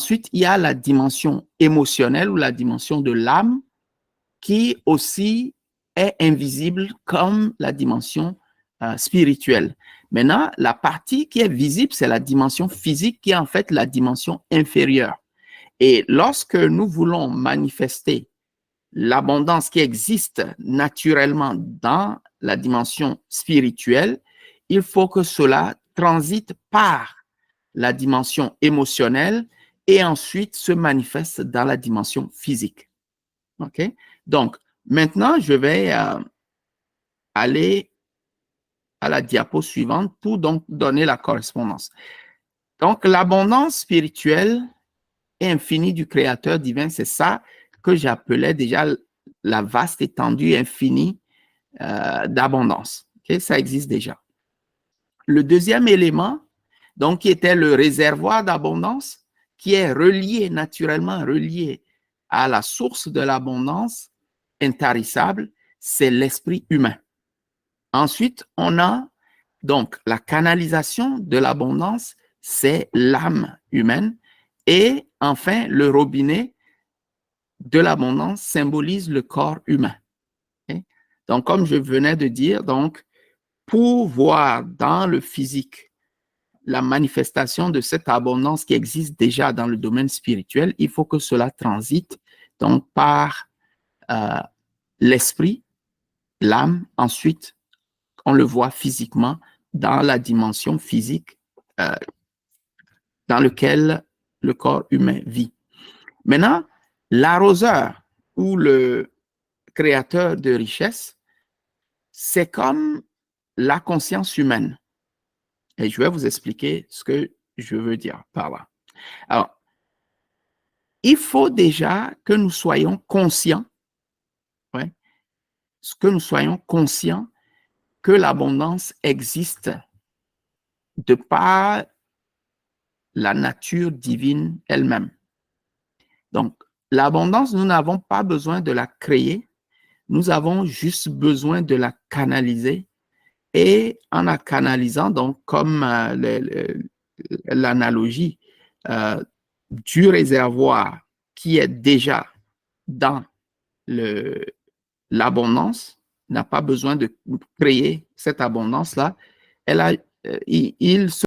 Ensuite, il y a la dimension émotionnelle ou la dimension de l'âme qui aussi est invisible comme la dimension spirituelle. Maintenant, la partie qui est visible, c'est la dimension physique qui est en fait la dimension inférieure. Et lorsque nous voulons manifester l'abondance qui existe naturellement dans la dimension spirituelle, il faut que cela transite par la dimension émotionnelle et ensuite se manifeste dans la dimension physique. OK? Donc, maintenant, je vais aller à la diapo suivante pour donc donner la correspondance. Donc, l'abondance spirituelle et infinie du Créateur divin, c'est ça que j'appelais déjà la vaste étendue infinie d'abondance. Okay? Ça existe déjà. Le deuxième élément, donc, qui était le réservoir d'abondance, qui est relié, naturellement relié à la source de l'abondance intarissable, c'est l'esprit humain. Ensuite, on a donc la canalisation de l'abondance, c'est l'âme humaine. Et enfin, le robinet de l'abondance symbolise le corps humain. Okay? Donc, comme je venais de dire, donc, pour voir dans le physique la manifestation de cette abondance qui existe déjà dans le domaine spirituel, il faut que cela transite donc par l'esprit, l'âme, ensuite on le voit physiquement dans la dimension physique dans laquelle le corps humain vit. Maintenant, l'arroseur ou le créateur de richesse, c'est comme la conscience humaine. Et je vais vous expliquer ce que je veux dire par là. Alors, il faut déjà que nous soyons conscients, ouais, que nous soyons conscients que l'abondance existe de par la nature divine elle-même. Donc, l'abondance, nous n'avons pas besoin de la créer, nous avons juste besoin de la canaliser. Et en la canalisant, donc, comme l'analogie du réservoir qui est déjà dans l'abondance, n'a pas besoin de créer cette abondance-là, il se